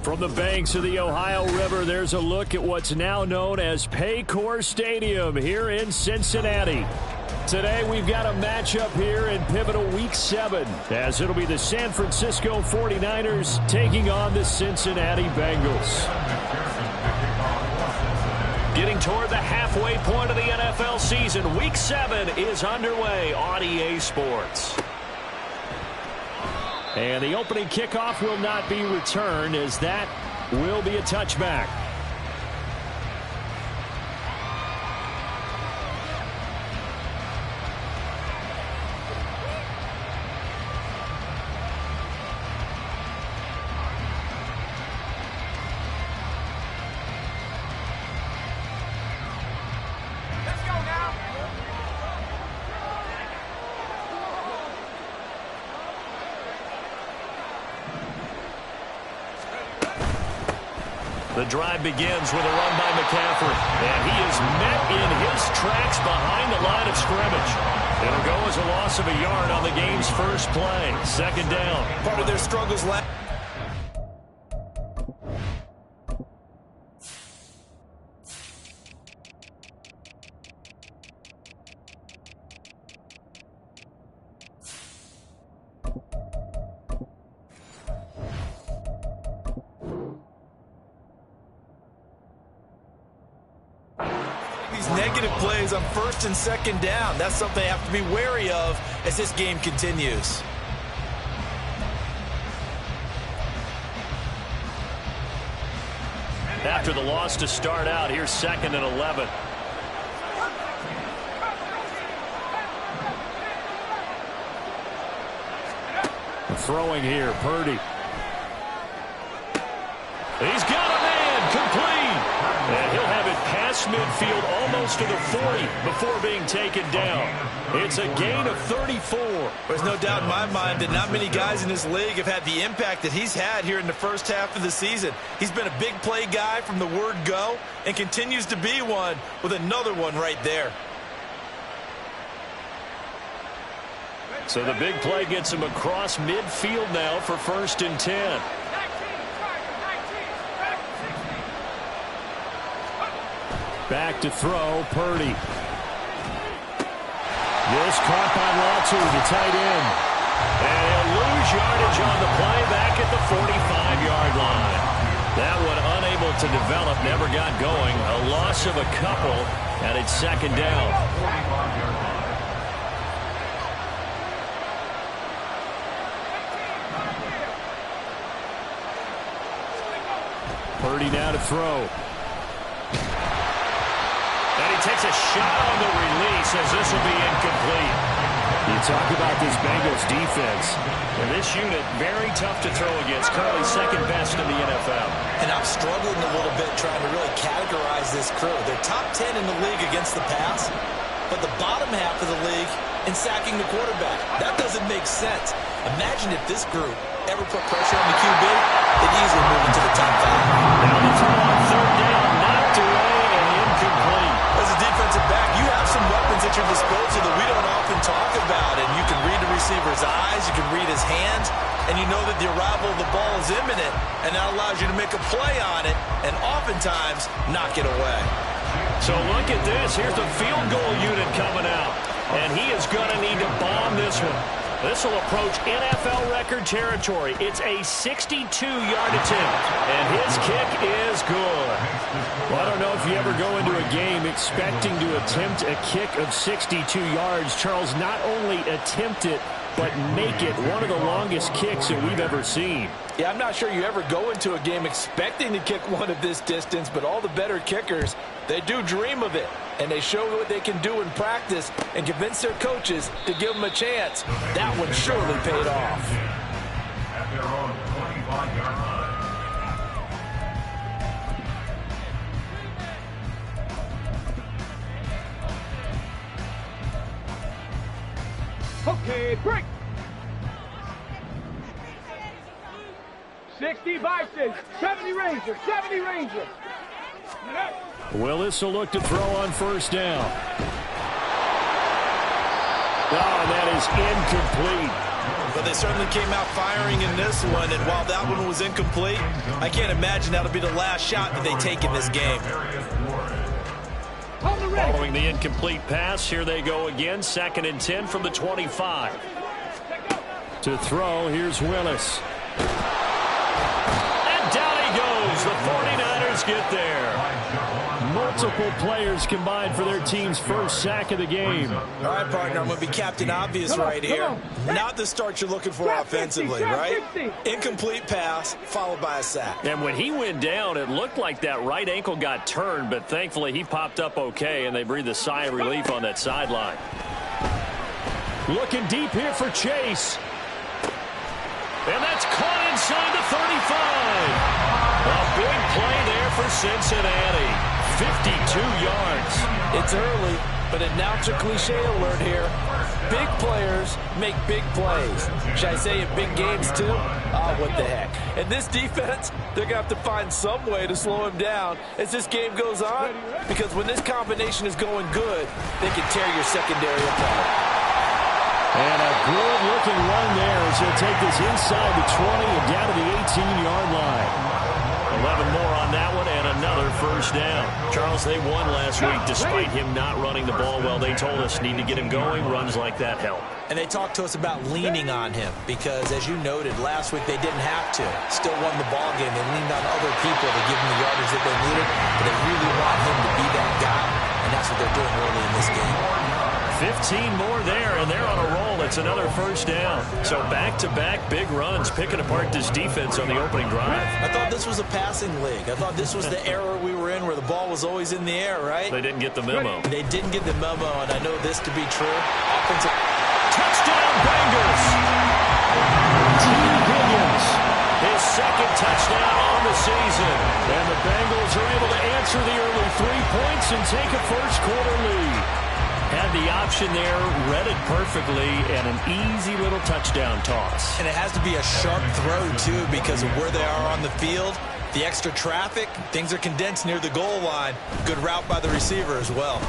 From the banks of the Ohio River, there's a look at what's now known as Paycor Stadium here in Cincinnati. Today, we've got a matchup here in pivotal Week 7, as it'll be the San Francisco 49ers taking on the Cincinnati Bengals. Getting toward the halfway point of the NFL season, Week 7 is underway on EA Sports. And the opening kickoff will not be returned, as that will be a touchback. The drive begins with a run by McCaffrey, and he is met in his tracks behind the line of scrimmage. It'll go as a loss of a yard on the game's first play. Second down. Part of their struggles last. Negative plays on first and second down. That's something they have to be wary of as this game continues. After the loss to start out, here's 2nd and 11. Throwing here, Purdy. He's got a man, complete. And he'll have it past midfield almost to the 40 before being taken down. It's a gain of 34. There's no doubt in my mind that not many guys in this league have had the impact that he's had here in the first half of the season. He's been a big play guy from the word go and continues to be one with another one right there. So the big play gets him across midfield now for 1st and 10. Back to throw, Purdy. This caught by Latu, the tight end. And he'll lose yardage on the play back at the 45-yard line. That one unable to develop, never got going. A loss of a couple, and it's 2nd down. Purdy now to throw. And he takes a shot on the release as this will be incomplete. You talk about this Bengals defense. And this unit, very tough to throw against. Currently 2nd best in the NFL. And I'm struggling a little bit trying to really categorize this crew. They're top 10 in the league against the pass, but the bottom half of the league in sacking the quarterback. That doesn't make sense. Imagine if this group ever put pressure on the QB, they'd easily move into the top 5. Now the throw on 3rd down, knocked away and incomplete. As a defensive back, you have some weapons at your disposal that we don't often talk about. And you can read the receiver's eyes, you can read his hands, and you know that the arrival of the ball is imminent, and that allows you to make a play on it and oftentimes knock it away. So look at this. Here's the field goal unit coming out, and he is going to need to bomb this one. This will approach NFL record territory. It's a 62-yard attempt, and his kick is good. Well, I don't know if you ever go into a game expecting to attempt a kick of 62 yards. Charles, not only attempt it, but make it one of the longest kicks that we've ever seen. Yeah, I'm not sure you ever go into a game expecting to kick one of this distance, but all the better kickers, they do dream of it. And they show what they can do in practice and convince their coaches to give them a chance. That one surely paid off. At their own 25-yard line. Okay, break. 60 Bison, 70 Ranger, 70 Ranger. Willis will look to throw on 1st down. Oh, and that is incomplete. But they certainly came out firing in this one, and while that one was incomplete, I can't imagine that'll be the last shot that they take in this game. Following the incomplete pass, here they go again. 2nd and 10 from the 25. To throw, here's Willis. And down he goes. The 49ers get there. Multiple players combined for their team's first sack of the game. All right, partner, I'm going to be Captain Obvious right here. Not the start you're looking for offensively, right? Incomplete pass, followed by a sack. And when he went down, it looked like that right ankle got turned, but thankfully he popped up okay, and they breathed a sigh of relief on that sideline. Looking deep here for Chase. And that's caught inside the 35. A big play there for Cincinnati. 52 yards. It's early, but announcer cliche alert here. Big players make big plays. Should I say in big games too? What the heck. And this defense, they're going to have to find some way to slow him down as this game goes on. Because when this combination is going good, they can tear your secondary apart. And a good-looking run there as he'll take this inside the 20 and down to the 18-yard line. 11 more on that one and another first down. Charles, they won last week despite him not running the ball well. They told us need to get him going. Runs like that help. And they talked to us about leaning on him because, as you noted, last week they didn't have to. Still won the ball game. They leaned on other people to give them the yardage that they needed. But they really want him to be that guy, and that's what they're doing early in this game. 15 more there, and they're on a roll. It's another first down. So back-to-back big runs, picking apart this defense on the opening drive. I thought this was a passing league. I thought this was the era we were in where the ball was always in the air, right? They didn't get the memo. They didn't get the memo, and I know this to be true. Offensive touchdown, Bengals! T. Higgins, his second touchdown on the season. And the Bengals are able to answer the early 3 points and take a first-quarter lead. Had the option there, read it perfectly, and an easy little touchdown toss. And it has to be a sharp throw, too, because of where they are on the field. The extra traffic, things are condensed near the goal line. Good route by the receiver as well.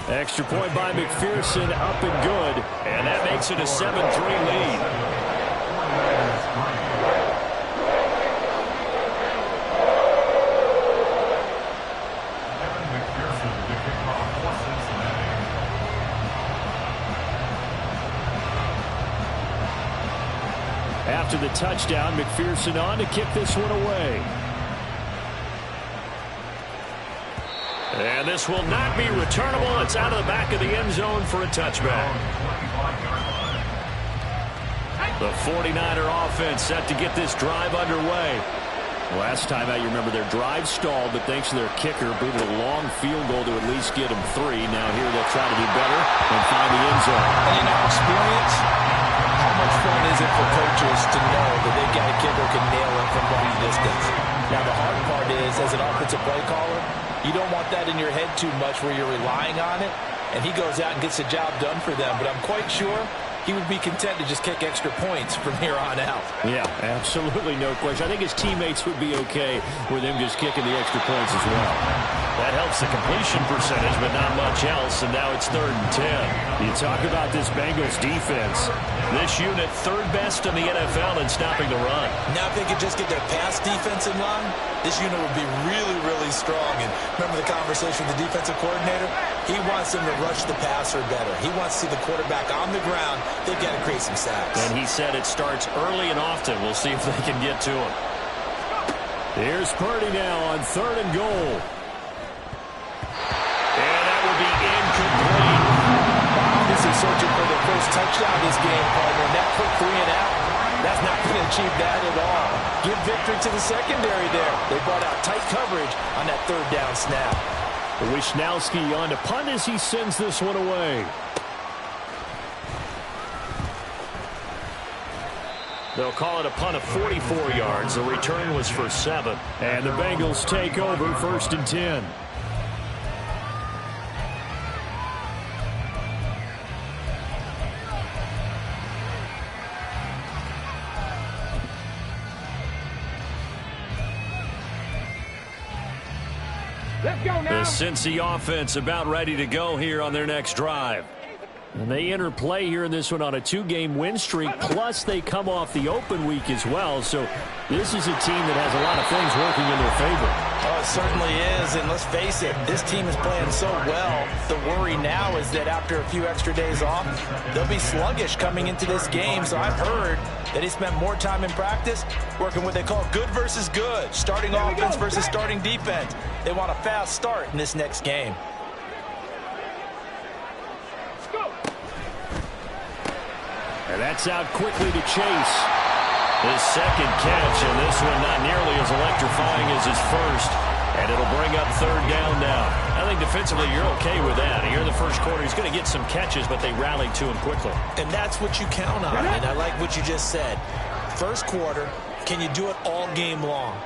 Extra point by McPherson, up and good. And that makes it a 7-3 lead. After the touchdown, McPherson on to kick this one away. And this will not be returnable. It's out of the back of the end zone for a touchback. The 49er offense set to get this drive underway. Last time out, you remember their drive stalled, but thanks to their kicker, booted a long field goal to at least get them 3. Now here they'll try to do better and find the end zone. And in our experience, how much fun is it for coaches to know that they've got a kicker who can nail it from long distance? Now, the hard part is, as an offensive play caller, you don't want that in your head too much where you're relying on it, and he goes out and gets the job done for them. But I'm quite sure he would be content to just kick extra points from here on out. Yeah, absolutely no question. I think his teammates would be okay with him just kicking the extra points as well. That helps the completion percentage, but not much else, and now it's 3rd and 10. You talk about this Bengals defense. This unit, 3rd best in the NFL in stopping the run. Now if they could just get their pass defense in line, this unit would be really, really strong. And remember the conversation with the defensive coordinator? He wants them to rush the passer better. He wants to see the quarterback on the ground. They've got to create some sacks. And he said it starts early and often. We'll see if they can get to him. Here's Purdy now on 3rd and goal. And that will be incomplete. Obviously searching for their first touchdown this game, partner. And that quick 3 and out, that's not going to achieve that at all. Give victory to the secondary there. They brought out tight coverage on that 3rd down snap. Wisnowski on to punt as he sends this one away. They'll call it a punt of 44 yards. The return was for 7. And the Bengals take over 1st and 10. Let's go now. The Cincy offense about ready to go here on their next drive. And they enter play here in this one on a 2-game win streak, plus they come off the open week as well. So this is a team that has a lot of things working in their favor. Oh, it certainly is, and let's face it, this team is playing so well. The worry now is that after a few extra days off, they'll be sluggish coming into this game. So I've heard that he spent more time in practice working what they call good versus good, starting offense versus starting defense. They want a fast start in this next game. And that's out quickly to Chase. His second catch, and this one not nearly as electrifying as his first. And it'll bring up third down now. I think defensively you're okay with that. Here in the first quarter, he's going to get some catches, but they rallied to him quickly. And that's what you count on, and I like what you just said. First quarter, can you do it all game long?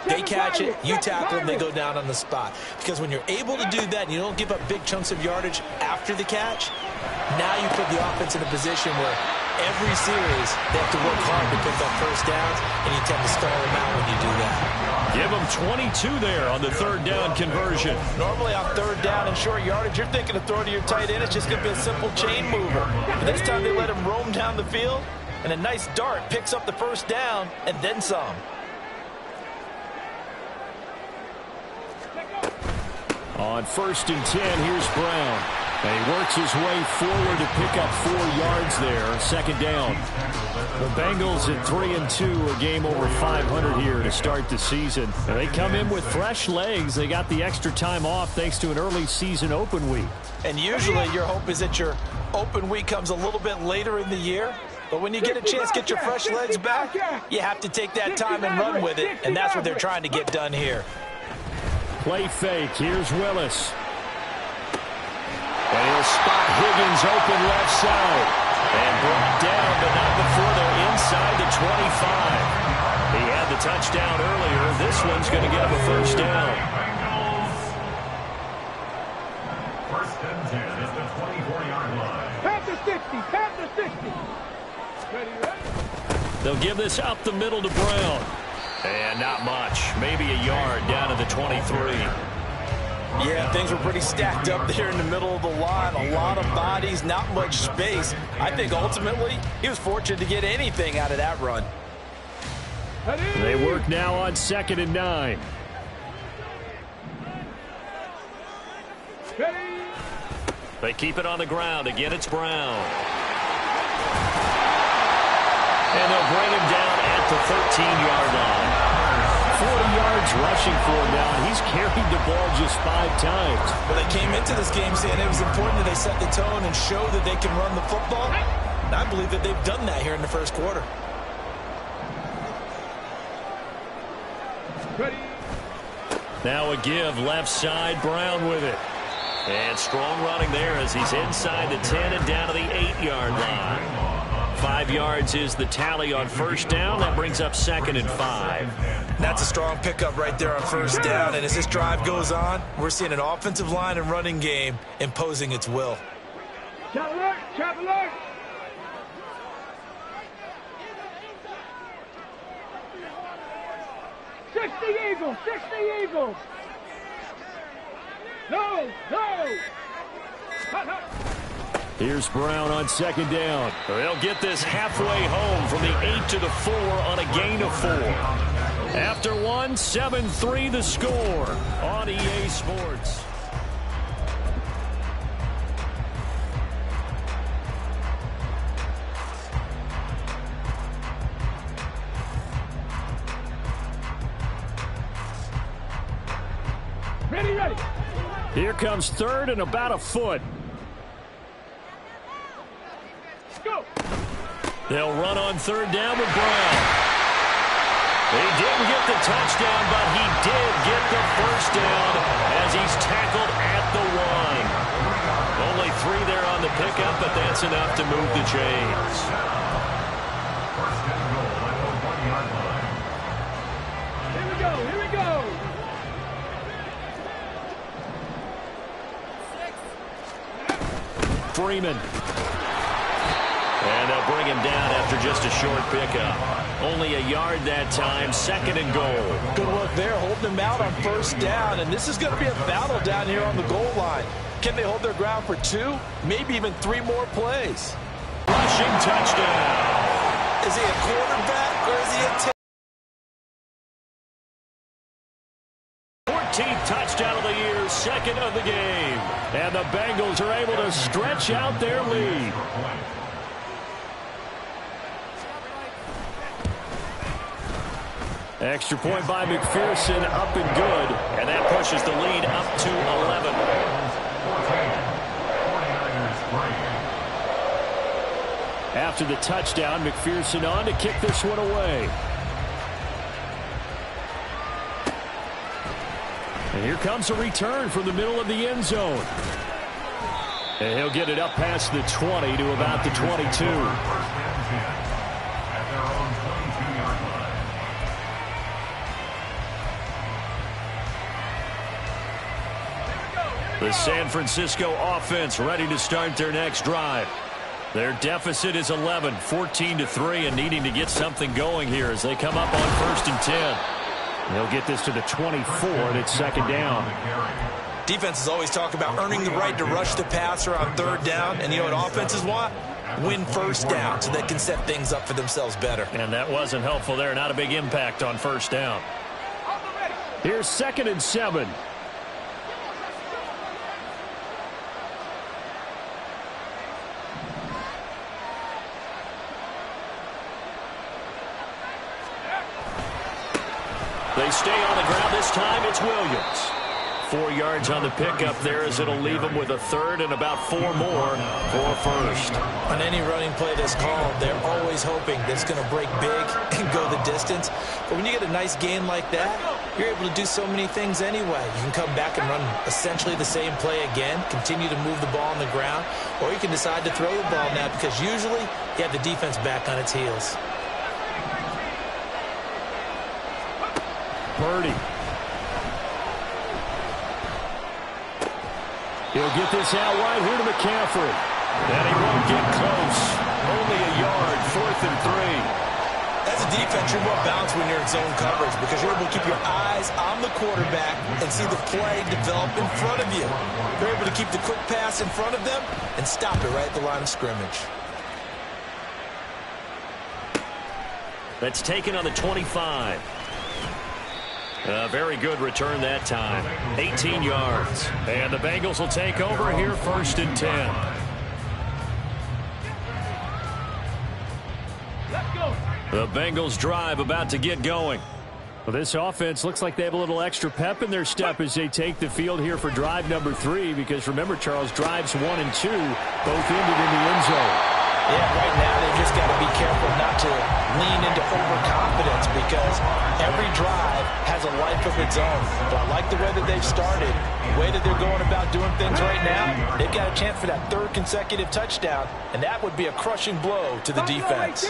They catch it, you tackle them, they go down on the spot. Because when you're able to do that and you don't give up big chunks of yardage after the catch, now you put the offense in a position where every series they have to work hard to pick up first downs, and you tend to stall them out when you do that. Give them 22 there on the third down conversion. Normally on third down and short yardage, you're thinking of throwing to your tight end. It's just going to be a simple chain mover. But this time they let him roam down the field, and a nice dart picks up the first down and then some. On 1st and 10, here's Brown. And he works his way forward to pick up 4 yards there. Second down. The Bengals at 3-2, a game over 500 here to start the season. And they come in with fresh legs. They got the extra time off thanks to an early season open week. And usually your hope is that your open week comes a little bit later in the year. But when you get a chance to get your fresh legs back, you have to take that time and run with it. And that's what they're trying to get done here. Play fake. Here's Willis. And he'll spot Higgins open left side. And brought down, but not before they're inside the 25. He had the touchdown earlier. This one's going to get him a first down. First and 10 is the 24-yard line. Pass the 60. Pass the 60. Ready? They'll give this up the middle to Brown. And not much. Maybe a yard down to the 23. Yeah, things were pretty stacked up there in the middle of the line. A lot of bodies, not much space. I think ultimately he was fortunate to get anything out of that run. They work now on 2nd and 9. They keep it on the ground. Again, it's Brown. And they'll bring him down at the 13-yard line. 40 yards rushing for him now. He's carried the ball just 5 times. Well, they came into this game saying it was important that they set the tone and show that they can run the football. And I believe that they've done that here in the first quarter. Now a give left side, Brown with it. And strong running there as he's inside the 10 and down to the 8-yard line. 5 yards is the tally on first down. That brings up 2nd and 5. That's a strong pickup right there on first down. And as this drive goes on, we're seeing an offensive line and running game imposing its will. Chop alert! Chop alert! Eagles! 60 Eagles! No! No! Hut, hut. Here's Brown on 2nd down. They'll get this halfway home from the 8 to the 4 on a gain of 4. After 1, 7-3 the score on EA Sports. Ready, ready. Here comes 3rd and about a foot. Go. They'll run on 3rd down with Brown. He didn't get the touchdown, but he did get the first down as he's tackled at the 1. Only 3 there on the pickup, but that's enough to move the chains. First and goal at the 1-yard line. Here we go. Here we go. Freeman. And they'll bring him down after just a short pickup. Only a yard that time, 2nd and goal. Good work there, holding him out on 1st down, and this is going to be a battle down here on the goal line. Can they hold their ground for 2, maybe even 3 more plays? Rushing touchdown. Is he a quarterback or is he a 14th touchdown of the year, 2nd of the game. And the Bengals are able to stretch out their lead. Extra point by McPherson, up and good. And that pushes the lead up to 11. After the touchdown, McPherson on to kick this one away. And here comes a return from the middle of the end zone. And he'll get it up past the 20 to about the 22. The San Francisco offense ready to start their next drive. Their deficit is 11, 14-3, and needing to get something going here as they come up on 1st and 10. They'll get this to the 24, and it's 2nd down. Defenses always talk about earning the right to rush the passer on 3rd down, and you know what offenses want? Win 1st down so they can set things up for themselves better. And that wasn't helpful there. Not a big impact on 1st down. Here's 2nd and 7. They stay on the ground. This time it's Williams. 4 yards on the pickup there as it'll leave them with a 3rd and about 4 more for 1st. On any running play that's called, they're always hoping that it's going to break big and go the distance. But when you get a nice gain like that, you're able to do so many things anyway. You can come back and run essentially the same play again, continue to move the ball on the ground, or you can decide to throw the ball now because usually you have the defense back on its heels. Purdy. He'll get this out wide here to McCaffrey. And he won't get close. Only a yard, 4th and 3. As a defense, you're more balanced when you're in zone coverage because you're able to keep your eyes on the quarterback and see the play develop in front of you. You're able to keep the quick pass in front of them and stop it right at the line of scrimmage. That's taken on the 25. A very good return that time. 18 yards. And the Bengals will take over here 1st and 10. Let's go. The Bengals drive about to get going. Well, this offense looks like they have a little extra pep in their step as they take the field here for drive number 3. Because remember, Charles, drives 1 and 2 both ended in the end zone. Yeah, right now they've just got to be careful not to lean into overconfidence because every drive has a life of its own. But I like the way that they've started, the way that they're going about doing things right now. They've got a chance for that 3rd consecutive touchdown, and that would be a crushing blow to the defense.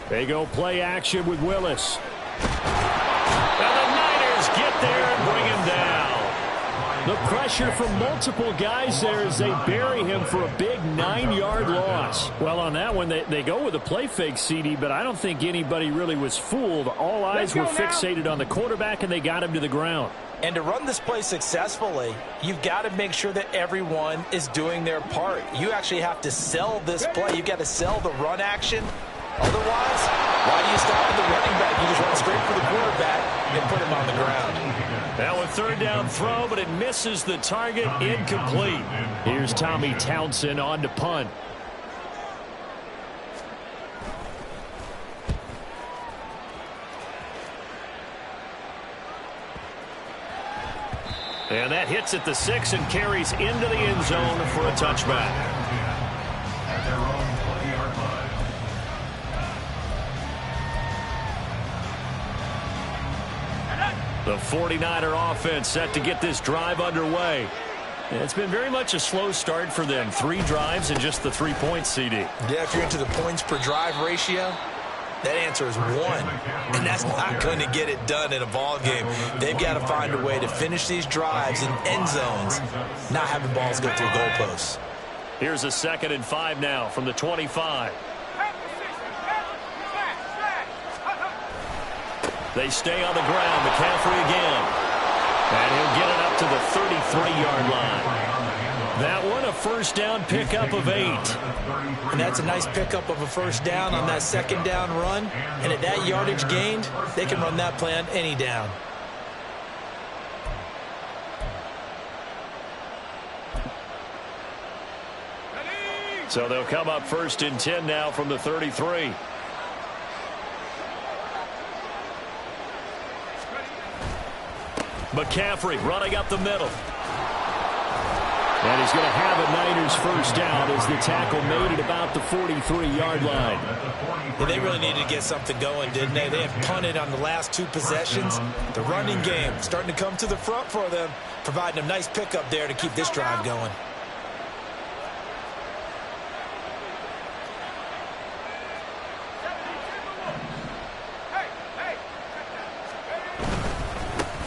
They go play action with Willis. And the Niners get there and bring him down. The pressure from multiple guys there as they bury him for a big 9-yard loss. Well, on that one, they go with a play fake, CD, but I don't think anybody really was fooled. All eyes were fixated on the quarterback, and they got him to the ground. And to run this play successfully, you've got to make sure that everyone is doing their part. You actually have to sell this play. You've got to sell the run action. Otherwise, why do you stop at the running back? You just run straight for the quarterback and put him on the ground. Now a 3rd down throw, but it misses the target, incomplete. Here's Tommy Townsend on to punt. And that hits at the 6 and carries into the end zone for a touchback. At their own 20-yard line. The 49er offense set to get this drive underway. And it's been very much a slow start for them. 3 drives and just the 3 points, CD. Yeah, if you're into the points per drive ratio, that answer is 1. And that's not going to get it done in a ball game. They've got to find a way to finish these drives in end zones, not having balls go through goalposts. Here's a 2nd and 5 now from the 25. They stay on the ground. McCaffrey again. And he'll get it up to the 33-yard line. That one, a first down pickup of 8. And that's a nice pickup of a first down on that 2nd down run. And at that yardage gained, they can run that play on any down. So they'll come up 1st and 10 now from the 33. McCaffrey running up the middle. And he's going to have a Niners first down as the tackle made at about the 43-yard line. Yeah, they really needed to get something going, didn't they? They have punted on the last 2 possessions. The running game starting to come to the front for them, providing a nice pickup there to keep this drive going.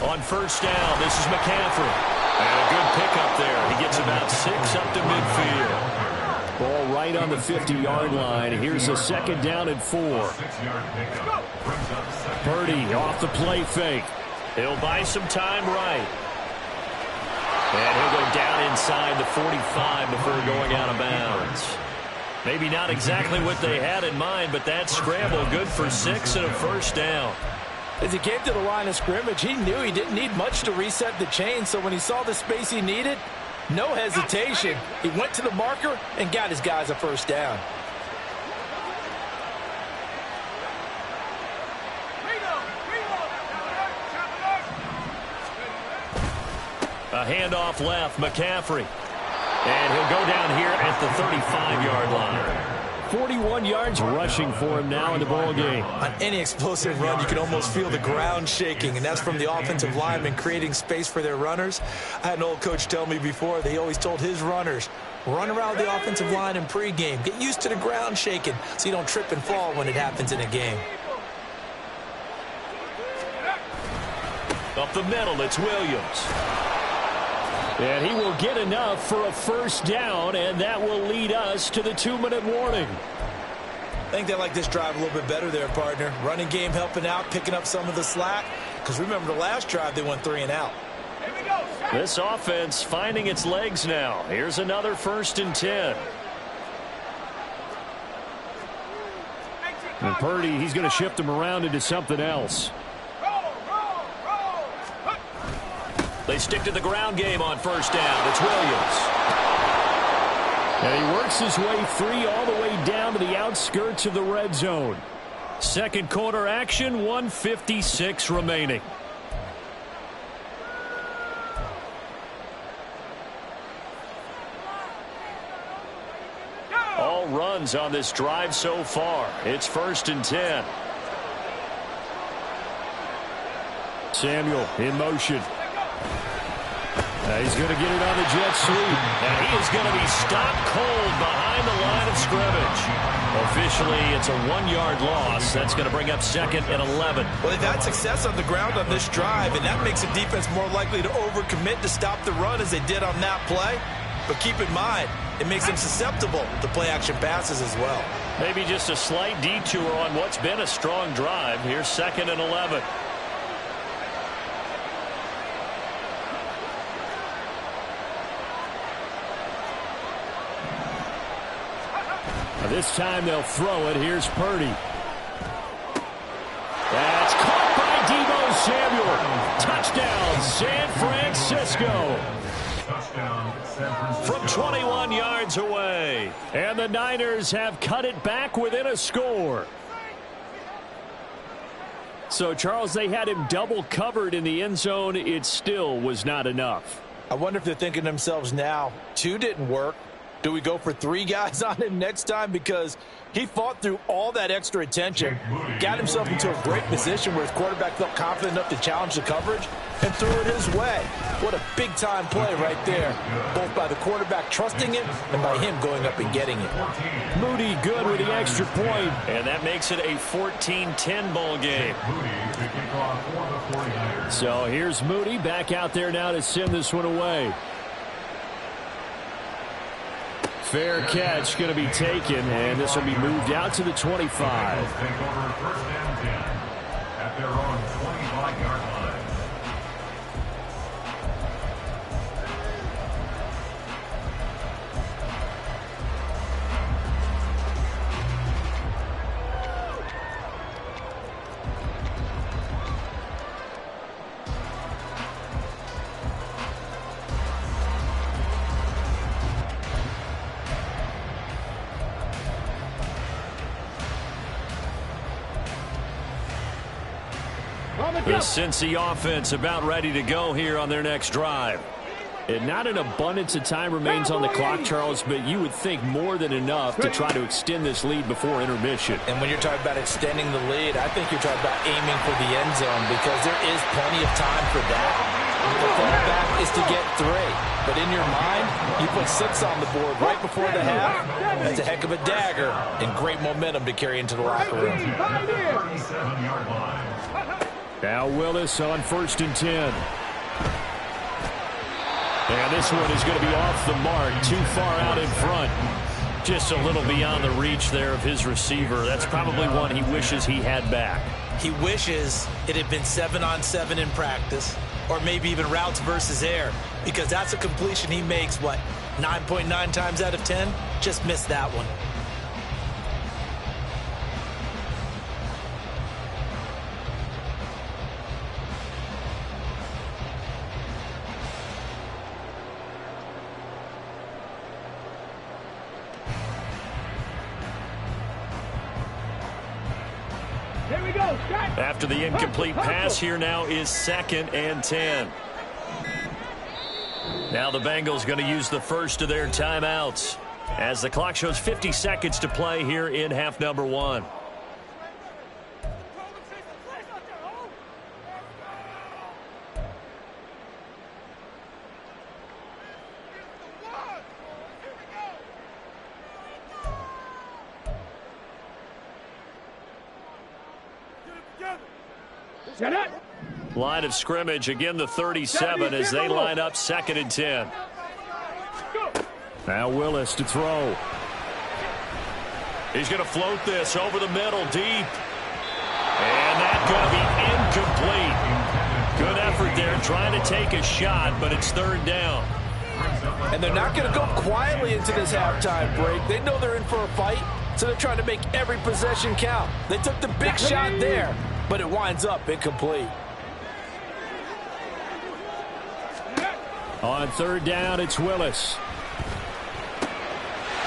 On first down, this is McCaffrey. And a good pickup there. He gets about 6 up to midfield. Ball right on the 50-yard line. Here's a 2nd down and 4. Purdy off the play fake. He'll buy some time right. And he'll go down inside the 45 before going out of bounds. Maybe not exactly what they had in mind, but that scramble good for 6 and a first down. As he came to the line of scrimmage, he knew he didn't need much to reset the chain, so when he saw the space he needed, no hesitation. He went to the marker and got his guys a first down. A handoff left, McCaffrey. And he'll go down here at the 35-yard line. 41 yards rushing for him now in the ball game. On any explosive run, you can almost feel the ground shaking, and that's from the offensive linemen creating space for their runners. I had an old coach tell me before, they always told his runners, run around the offensive line in pregame. Get used to the ground shaking so you don't trip and fall when it happens in a game. Up the middle, it's Williams. And he will get enough for a first down, and that will lead us to the 2-minute warning. I think they like this drive a little bit better there, partner. Running game helping out, picking up some of the slack. Because remember the last drive, they went 3 and out. This offense finding its legs now. Here's another 1st and 10. And Purdy, he's going to shift him around into something else. They stick to the ground game on first down. It's Williams. And he works his way free all the way down to the outskirts of the red zone. 2nd quarter action, 1:56 remaining. All runs on this drive so far. It's 1st and 10. Samuel in motion. He's going to get it on the jet sweep. And he is going to be stopped cold behind the line of scrimmage. Officially, it's a 1-yard loss. That's going to bring up 2nd and 11. Well, they've had success on the ground on this drive, and that makes the defense more likely to overcommit to stop the run as they did on that play. But keep in mind, it makes them susceptible to play-action passes as well. Maybe just a slight detour on what's been a strong drive. Here's 2nd and 11. This time they'll throw it. Here's Purdy. That's caught by Deebo Samuel. Touchdown, San Francisco. From 21 yards away. And the Niners have cut it back within a score. So, Charles, they had him double covered in the end zone. It still was not enough. I wonder if they're thinking to themselves now, 2 didn't work. Do we go for 3 guys on him next time? Because he fought through all that extra attention, got himself into a great position where his quarterback felt confident enough to challenge the coverage and threw it his way. What a big-time play right there, both by the quarterback trusting him and by him going up and getting it. Moody good with the extra point, and that makes it a 14-10 ball game. So here's Moody back out there now to send this one away. Fair catch going to be taken, and this will be moved out to the 25. Bengals take over first and 10 at their own 25-yard line. The Cincy offense about ready to go here on their next drive. And not an abundance of time remains on the clock, Charles, but you would think more than enough to try to extend this lead before intermission. And when you're talking about extending the lead, I think you're talking about aiming for the end zone because there is plenty of time for that. The fallback is to get 3. But in your mind, you put 6 on the board right before the half. That's a heck of a dagger and great momentum to carry into the locker room. 37-yard line. Now Willis on 1st and 10. And this one is going to be off the mark, too far out in front. Just a little beyond the reach there of his receiver. That's probably one he wishes he had back. He wishes it had been 7-on-7 in practice, or maybe even routes versus air, because that's a completion he makes, 9.9 times out of 10? Just missed that one. After the incomplete pass, here now is 2nd and 10. Now the Bengals going to use the first of their timeouts as the clock shows 50 seconds to play here in half number 1. Line of scrimmage, again the 37 as they line up 2nd and 10. Now Willis to throw. He's going to float this over the middle deep. And that's going to be incomplete. Good effort there trying to take a shot, but it's 3rd down. And they're not going to go quietly into this halftime break. They know they're in for a fight, so they're trying to make every possession count. They took the big shot there, but it winds up incomplete. On 3rd down, it's Willis.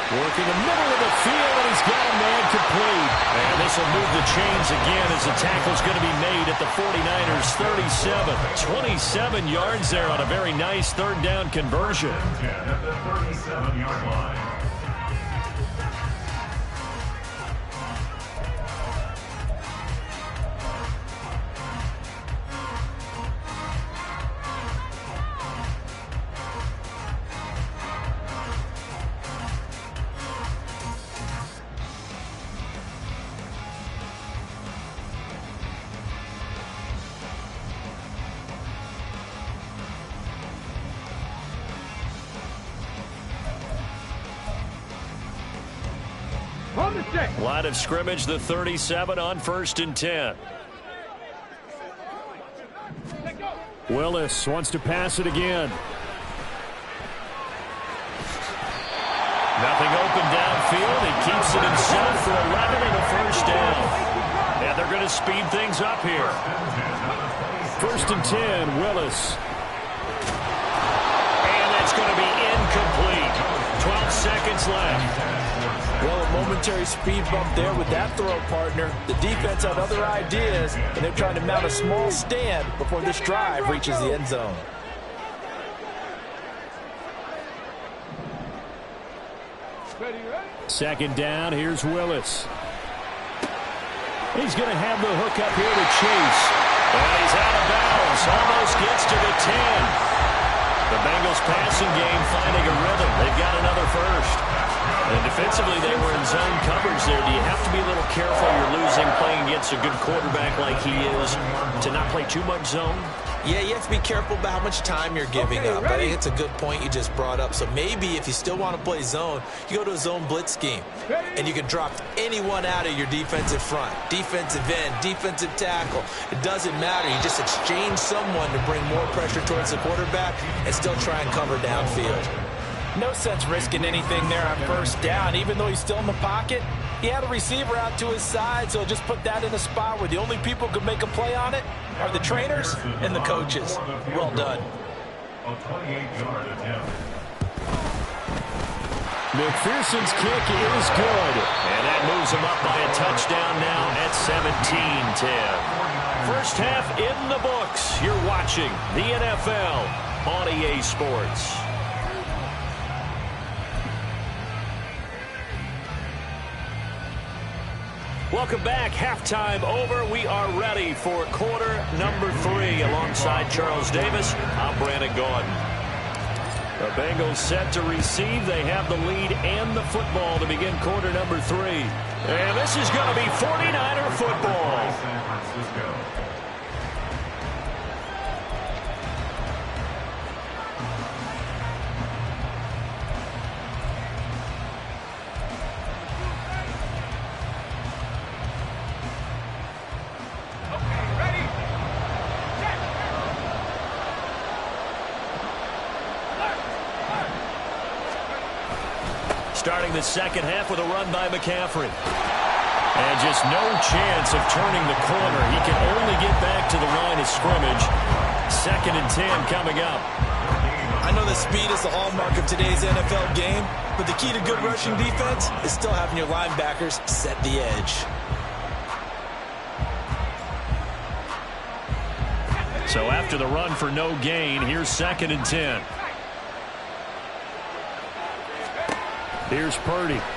Working the middle of the field, and he's got a man complete. And this will move the chains again as the tackle's going to be made at the 49ers' 37. 27 yards there on a very nice 3rd down conversion. 10 at the 37-yard line. Line of scrimmage, the 37 on 1st and 10. Willis wants to pass it again. Nothing open downfield. He keeps it himself for 11 and a 1st down. And they're going to speed things up here. 1st and 10, Willis. And that's going to be incomplete. 12 seconds left. Well, a momentary speed bump there with that throw, partner. The defense had other ideas, and they're trying to mount a small stand before this drive reaches the end zone. Second down, here's Willis. He's going to have the hook up here to Chase. And he's out of bounds, almost gets to the 10. The Bengals passing game finding a rhythm. They've got another first. And defensively, they were in zone coverage there. Do you have to be a little careful? You're losing playing against against a good quarterback like he is to not play too much zone? Yeah, you have to be careful about how much time you're giving up. I think it's a good point you just brought up. So maybe if you still want to play zone, you go to a zone blitz scheme. And you can drop anyone out of your defensive front. Defensive end, defensive tackle. It doesn't matter. You just exchange someone to bring more pressure towards the quarterback and still try and cover downfield. No sense risking anything there on first down. Even though he's still in the pocket, he had a receiver out to his side, so just put that in a spot where the only people who can make a play on it are the trainers and the coaches. Well done. A 28-yard attempt. McPherson's kick is good. And that moves him up by a touchdown now at 17-10. First half in the books. You're watching the NFL on EA Sports. Welcome back. Halftime over. We are ready for quarter number 3. Alongside Charles Davis, I'm Brandon Gaudin. The Bengals set to receive. They have the lead and the football to begin quarter number 3. And this is going to be 49er football. San Francisco. Starting the second half with a run by McCaffrey. And just no chance of turning the corner. He can only get back to the line of scrimmage. 2nd and 10 coming up. I know that speed is the hallmark of today's NFL game, but the key to good rushing defense is still having your linebackers set the edge. So after the run for no gain, here's 2nd and 10. Here's Purdy. Over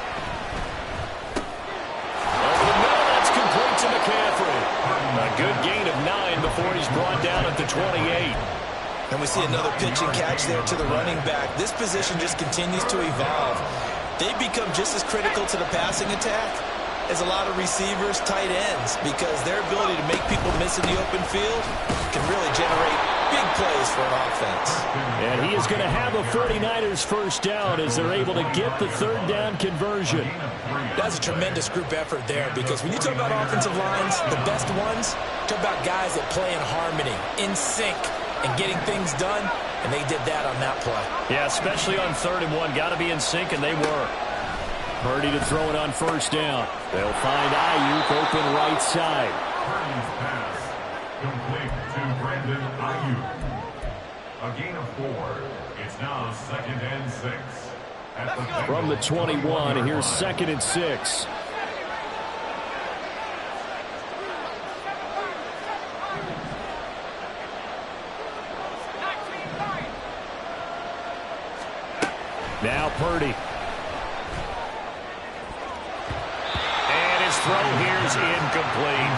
the middle, that's complete to McCaffrey. A good gain of 9 before he's brought down at the 28. And we see another pitch and catch there to the running back. This position just continues to evolve. They become just as critical to the passing attack as a lot of receivers, tight ends, because their ability to make people miss in the open field can really generate big plays for an offense. And he is going to have a 49ers first down as they're able to get the 3rd down conversion. That's a tremendous group effort there, because when you talk about offensive lines, the best ones, talk about guys that play in harmony, in sync, and getting things done, and they did that on that play. Yeah, especially on 3rd and 1. Got to be in sync, and they were. Purdy to throw it on first down. They'll find Ayuk open right side. Purdy's pass complete to Brandon Ayuk. A gain of 4. It's now 2nd and 6. At the From the 21, here's 2nd and 6. Now Purdy. Throw here's incomplete.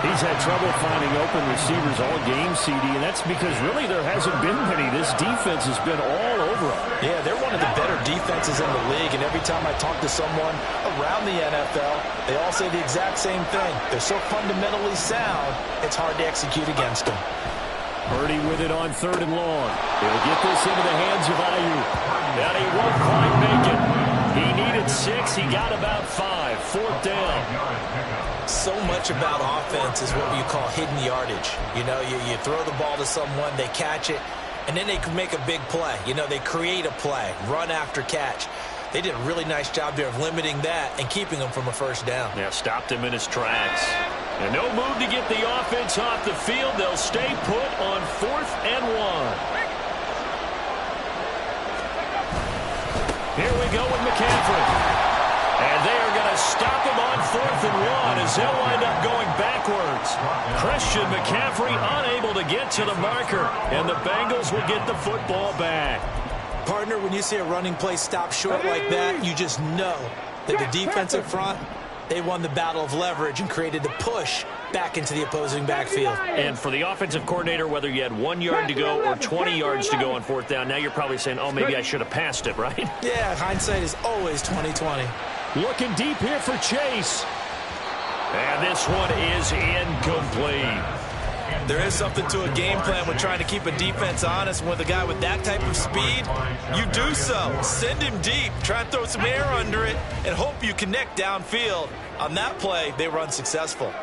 He's had trouble finding open receivers all game, CD, and that's because really there hasn't been many. This defense has been all over them. Yeah, they're one of the better defenses in the league, and every time I talk to someone around the NFL, they all say the exact same thing. They're so fundamentally sound, it's hard to execute against them. Purdy with it on 3rd and long. He'll get this into the hands of Ayuk. And he won't quite make it. He needed 6. He got about 5. 4th down. So much about offense is what you call hidden yardage. You know, you throw the ball to someone, they catch it, and then they can make a big play. You know, they create a play, run after catch. They did a really nice job there of limiting that and keeping him from a first down. Yeah, stopped him in his tracks. And no move to get the offense off the field. They'll stay put on 4th and 1. Here we go with McCaffrey. And they are going to stop him on 4th and 1 as they'll wind up going backwards. Christian McCaffrey unable to get to the marker, and the Bengals will get the football back. Partner, when you see a running play stop short like that, you just know that the defensive front, they won the battle of leverage and created the push back into the opposing backfield. And for the offensive coordinator, whether you had 1 yard to go or 20 yards to go on 4th down, now you're probably saying, oh, maybe I should have passed it, right? Yeah, hindsight is always 20/20. Looking deep here for Chase. And this one is incomplete. There is something to a game plan when trying to keep a defense honest. With a guy with that type of speed, you do so. Send him deep, try and throw some air under it, and hope you connect downfield. On that play, they were unsuccessful.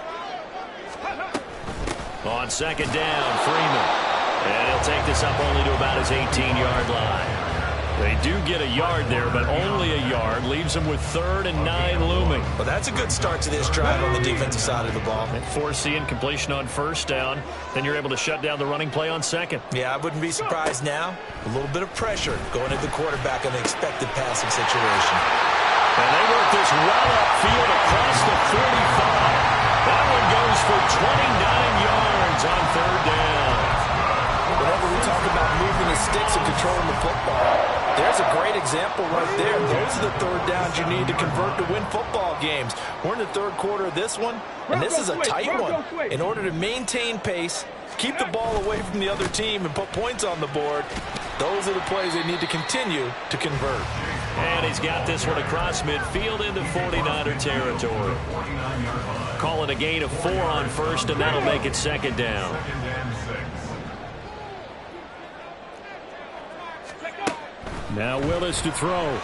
On second down, Freeman. And he'll take this up only to about his 18-yard line. They do get a yard there, but only a yard. Leaves them with 3rd and 9 looming. Well, that's a good start to this drive on the defensive side of the ball. Foreseeing completion on first down. Then you're able to shut down the running play on second. Yeah, I wouldn't be surprised now. A little bit of pressure going at the quarterback on the expected passing situation. And they work this well upfield across the 45. That one goes for 29 yards on 3rd down. Whenever we talk about moving the sticks and controlling the football, there's a great example right there. Those are the 3rd downs you need to convert to win football games. We're in the 3rd quarter of this one, and this is a tight one. In order to maintain pace, keep the ball away from the other team, and put points on the board, those are the plays they need to continue to convert. And he's got this one across midfield into 49er territory. Call it a gain of 4 on first, and that'll make it 2nd down. Now Willis to throw. Going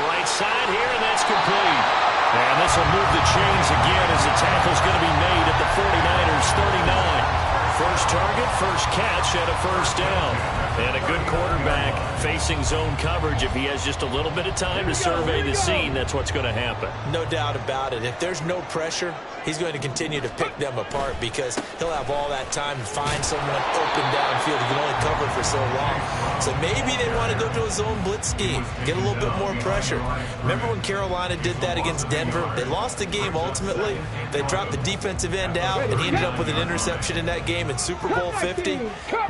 right side here, and that's complete. And this will move the chains again as the tackle's going to be made at the 49ers 39. First target, first catch, and a first down. And a good quarterback facing zone coverage. If he has just a little bit of time to survey the scene, that's what's going to happen. No doubt about it. If there's no pressure, he's going to continue to pick them apart because he'll have all that time to find someone open downfield. He can only cover for so long. So maybe they want to go to a zone blitz scheme, get a little bit more pressure. Remember when Carolina did that against Denver? They lost the game ultimately. They dropped the defensive end out, and he ended up with an interception in that game in Super Bowl 50.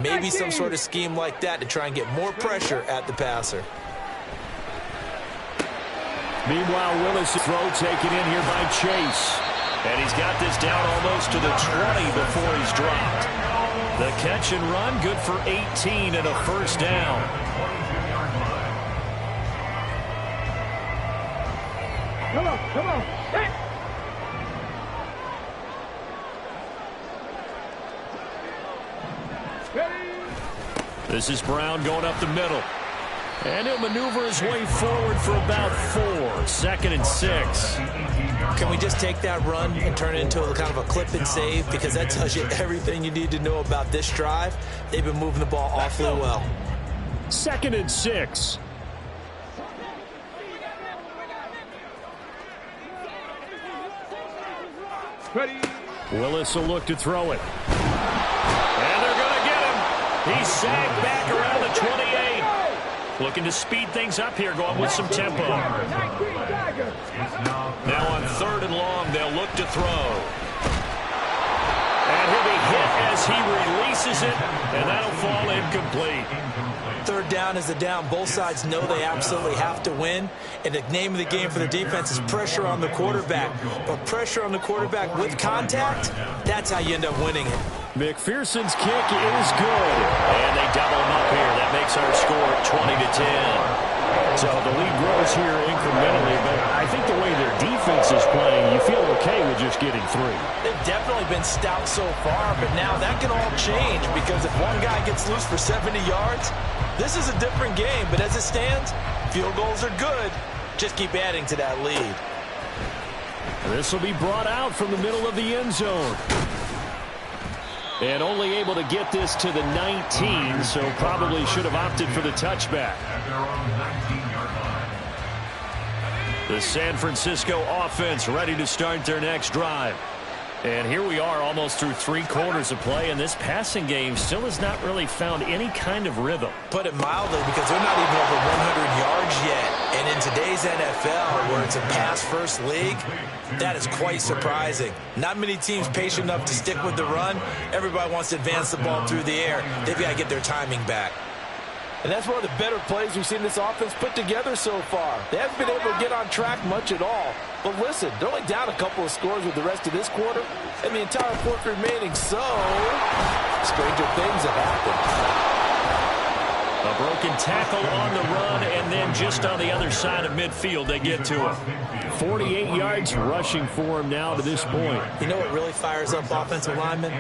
Maybe some sort of scheme like that to try and get more pressure at the passer. Meanwhile, Willis' throw taken in here by Chase. And he's got this down almost to the 20 before he's dropped. The catch and run, good for 18 and a first down. Come on, come on. Hey. This is Brown going up the middle. And he'll maneuver his way forward for about 4. 2nd and 6. Can we just take that run and turn it into a kind of a clip and save? Because that tells you everything you need to know about this drive. They've been moving the ball awfully well. 2nd and 6. Ready. Willis will look to throw it. And they're going to get him. He's sagged back around the 28. Looking to speed things up here, going with some tempo. Now on 3rd and long, they'll look to throw. And he'll be hit as he releases it, and that'll fall incomplete. 3rd down is a down. Both sides know they absolutely have to win. And the name of the game for the defense is pressure on the quarterback. But pressure on the quarterback with contact, that's how you end up winning it. McPherson's kick is good. And they double him up here. That makes our score 20-10. So the lead grows here incrementally, but I think the way their defense is playing, you feel okay with just getting 3. They've definitely been stout so far, but now that can all change because if one guy gets loose for 70 yards, this is a different game. But as it stands, field goals are good. Just keep adding to that lead. This will be brought out from the middle of the end zone. And only able to get this to the 19, so probably should have opted for the touchback. The San Francisco offense ready to start their next drive. And here we are almost through 3 quarters of play, and this passing game still has not really found any kind of rhythm. Put it mildly, because they're not even over 100 yards yet. And in today's NFL, where it's a pass-first league, that is quite surprising. Not many teams patient enough to stick with the run. Everybody wants to advance the ball through the air. They've got to get their timing back. And that's one of the better plays we've seen this offense put together so far. They haven't been able to get on track much at all. But listen, they're only down a couple of scores with the rest of this quarter, and the entire fourth remaining, so stranger things have happened. A broken tackle on the run, and then just on the other side of midfield, they get to him. 48 yards rushing for him now to this point. You know what really fires up offensive linemen?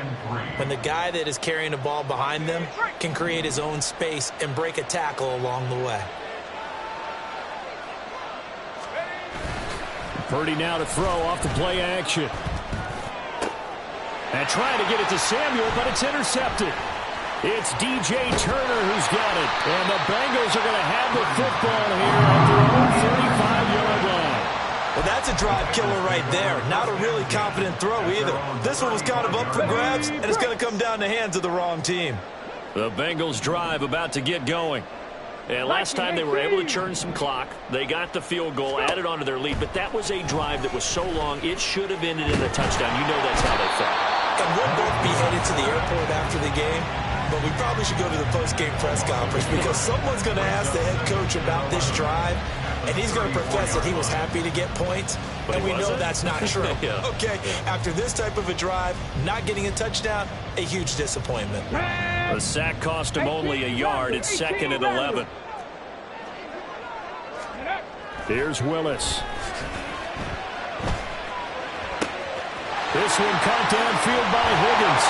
When the guy that is carrying the ball behind them can create his own space and break a tackle along the way. Purdy now to throw off the play action. And trying to get it to Samuel, but it's intercepted. It's DJ Turner who's got it. And the Bengals are going to have the football here at their own 35-yard line. Well, that's a drive killer right there. Not a really confident throw either. This one was kind of up for grabs, and it's going to come down the hands of the wrong team. The Bengals drive about to get going. And last time they were able to churn some clock. They got the field goal, added on to their lead. But that was a drive that was so long, it should have ended in a touchdown. You know that's how they felt. And we'll both be headed to the airport after the game. But we probably should go to the post-game press conference because someone's going to ask the head coach about this drive, and he's going to profess that he was happy to get points, and we know that's not true. Yeah. Okay, after this type of a drive, not getting a touchdown, a huge disappointment. The sack cost him only a yard. It's 2nd and 11. Here's Willis. This one caught downfield by Higgins.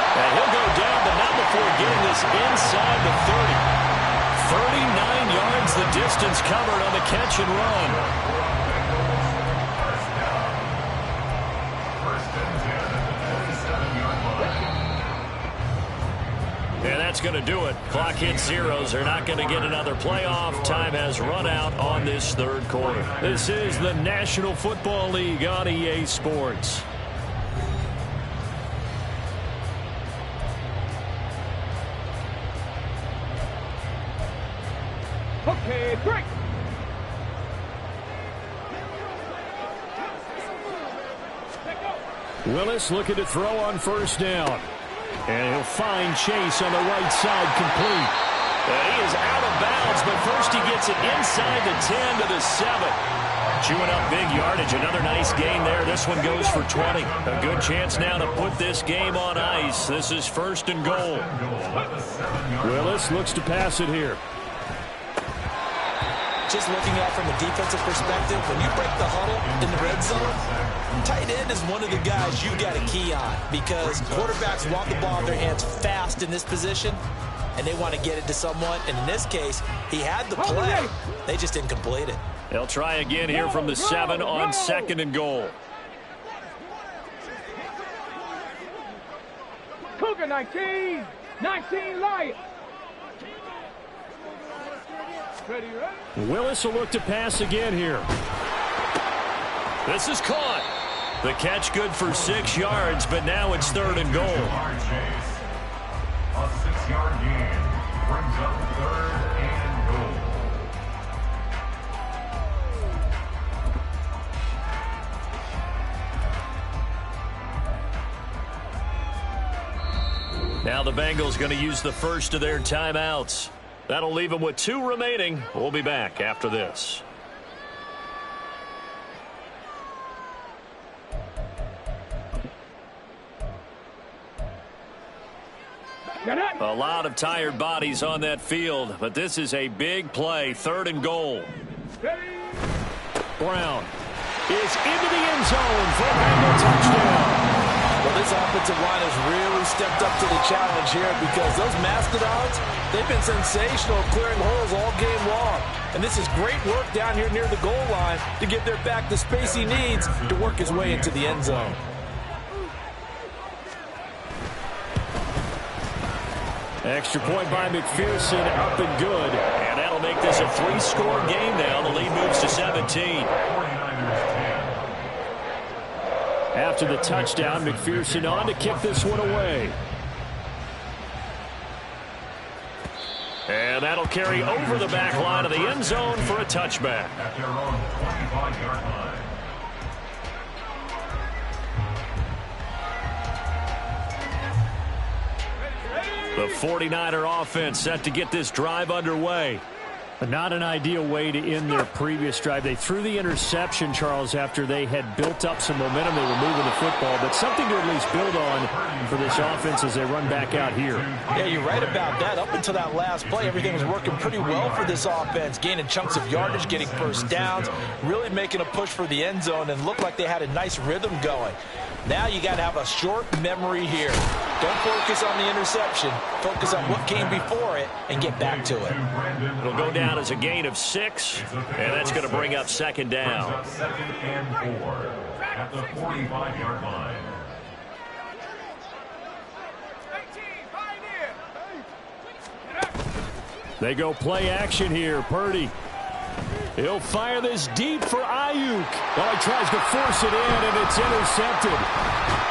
And he'll go down, but not before getting this inside the 30. 39 yards the distance covered on the catch and run. And that's going to do it. Clock hits zeros. They're not going to get another playoff. Time has run out on this third quarter. This is the National Football League on EA Sports. Okay, break. Willis looking to throw on first down. And he'll find Chase on the right side complete. And he is out of bounds, but first he gets it inside the 10 to the 7. Chewing up big yardage. Another nice gain there. This one goes for 20. A good chance now to put this game on ice. This is 1st and goal. Willis looks to pass it here. Just looking at it from a defensive perspective, when you break the huddle in the red zone, tight end is one of the guys you got to key on because quarterbacks want the ball in their hands fast in this position, and they want to get it to someone. And in this case, he had the play. They just didn't complete it. They'll try again here from the 7 on 2nd and goal. Cougar 19. 19 Lions. Ready, ready? Willis will look to pass again here. This is caught. The catch good for 6 yards, but now it's 3rd and goal. A 6-yard gain brings up 3rd and goal. Now the Bengals going to use the first of their timeouts. That'll leave them with 2 remaining. We'll be back after this. A lot of tired bodies on that field, but this is a big play. 3rd and goal. Brown is into the end zone for a Bengal touchdown. Well, this offensive line has really stepped up to the challenge here because those Mastodons, they've been sensational clearing holes all game long. And this is great work down here near the goal line to get their back the space he needs to work his way into the end zone. Extra point by McPherson, up and good. And that'll make this a 3-score game now. The lead moves to 17. After the touchdown, McPherson on to kick this one away. And that'll carry over the back line of the end zone for a touchback. At their own 25-yard line. The 49er offense set to get this drive underway. Not an ideal way to end their previous drive. They threw the interception, Charles, after they had built up some momentum. They were moving the football, but something to at least build on for this offense as they run back out here. Yeah, you're right about that. Up until that last play, everything was working pretty well for this offense, gaining chunks of yardage, getting first downs, really making a push for the end zone, and looked like they had a nice rhythm going. Now you got to have a short memory here. Don't focus on the interception. Focus on what came before it and get back to it. It'll go down as a gain of 6, and that's going to bring up second down. Second and 4 at the 45-yard line. They go play action here. Purdy. He'll fire this deep for Ayuk. Oh, he tries to force it in, and it's intercepted.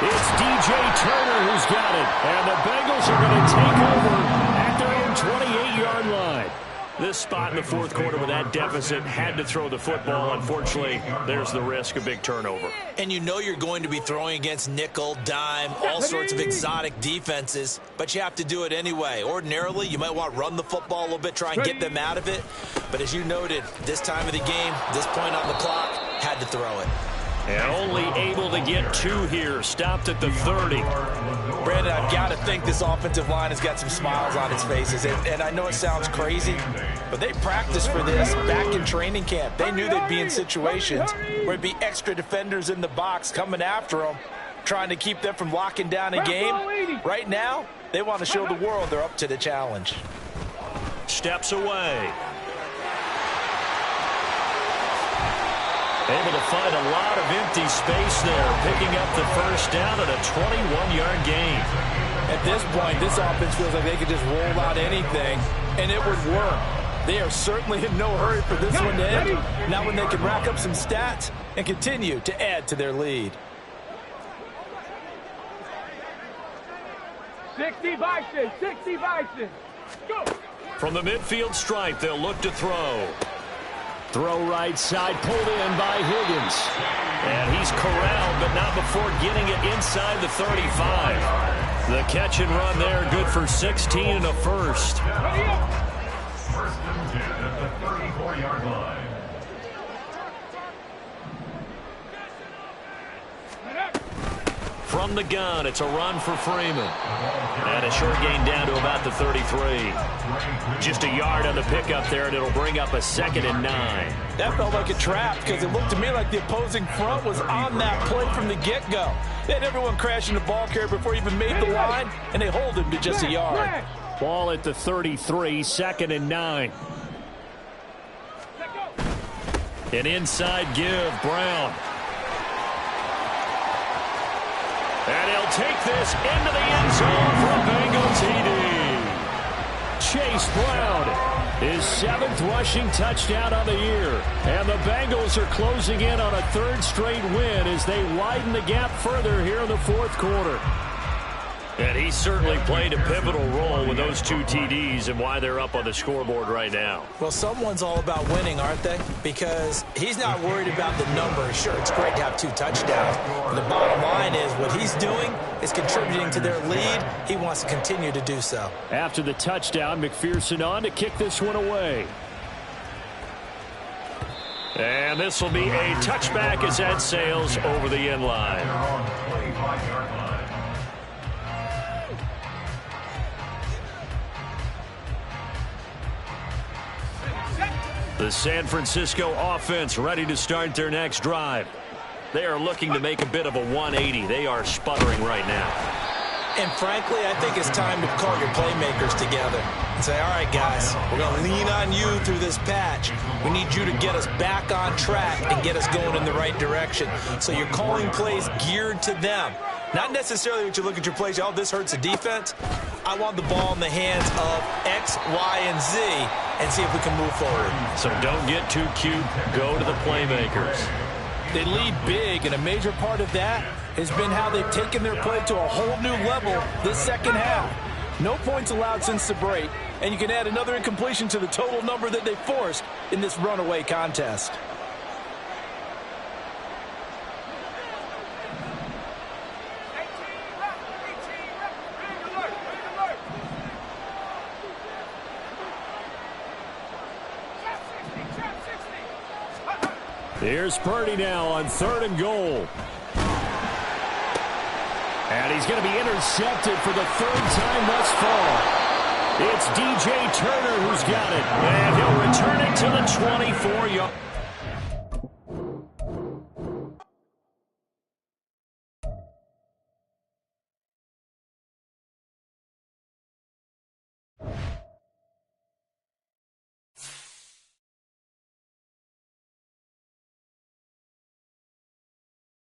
It's DJ Turner who's got it. And the Bengals are going to take over at their own 28-yard line. This spot in the fourth quarter with that deficit had to throw the football. Unfortunately, there's the risk of big turnover. And you know you're going to be throwing against nickel, dime, all sorts of exotic defenses, but you have to do it anyway. Ordinarily, you might want to run the football a little bit, try and get them out of it. But as you noted, this time of the game, this point on the clock, had to throw it. And only able to get 2 here. Stopped at the 30. Brandon, I've got to think this offensive line has got some smiles on its faces. And I know it sounds crazy, but they practiced for this back in training camp. They knew they'd be in situations where there'd be extra defenders in the box coming after them, trying to keep them from locking down a game. Right now, they want to show the world they're up to the challenge. Steps away. Able to find a lot of empty space there, picking up the first down at a 21-yard gain. At this point, this offense feels like they could just roll out anything, and it would work. They are certainly in no hurry for this one to end. Now when they can rack up some stats and continue to add to their lead. 60 Bison, 60 Bison. Go! From the midfield stripe, they'll look to throw. Throw right side, pulled in by Higgins. And he's corralled, but not before getting it inside the 35. The catch and run there, good for 16 and a first. First and 10 at the 34-yard line. From the gun, it's a run for Freeman. And a short gain down to about the 33. Just a yard on the pickup there, and it'll bring up a 2nd and 9. That felt like a trap because it looked to me like the opposing front was on that play from the get-go. They had everyone crashing the ball carrier before he even made the line, and they hold him to just a yard. Ball at the 33, 2nd and 9. An inside give, Brown. And he'll take this into the end zone for a Bengals TD. Chase Brown, his 7th rushing touchdown on the year. And the Bengals are closing in on a 3rd straight win as they widen the gap further here in the fourth quarter. And he certainly played a pivotal role with those 2 TDs and why they're up on the scoreboard right now. Well, someone's all about winning, aren't they? Because he's not worried about the number. Sure, it's great to have 2 touchdowns. But the bottom line is what he's doing is contributing to their lead. He wants to continue to do so. After the touchdown, McPherson on to kick this one away. And this will be a touchback as that sails over the end line. The San Francisco offense ready to start their next drive. They are looking to make a bit of a 180. They are sputtering right now. And frankly, I think it's time to call your playmakers together and say, all right, guys, we're going to lean on you through this patch. We need you to get us back on track and get us going in the right direction. So you're calling plays geared to them. Not necessarily what you look at your plays, oh, this hurts the defense. I want the ball in the hands of X, Y, and Z and see if we can move forward. So don't get too cute. Go to the playmakers. They lead big, and a major part of that has been how they've taken their play to a whole new level this second half. No points allowed since the break, and you can add another incompletion to the total number that they forced in this runaway contest. Here's Purdy now on 3rd and goal. And he's going to be intercepted for the 3rd time thus far. It's DJ Turner who's got it. And he'll return it to the 24-yard.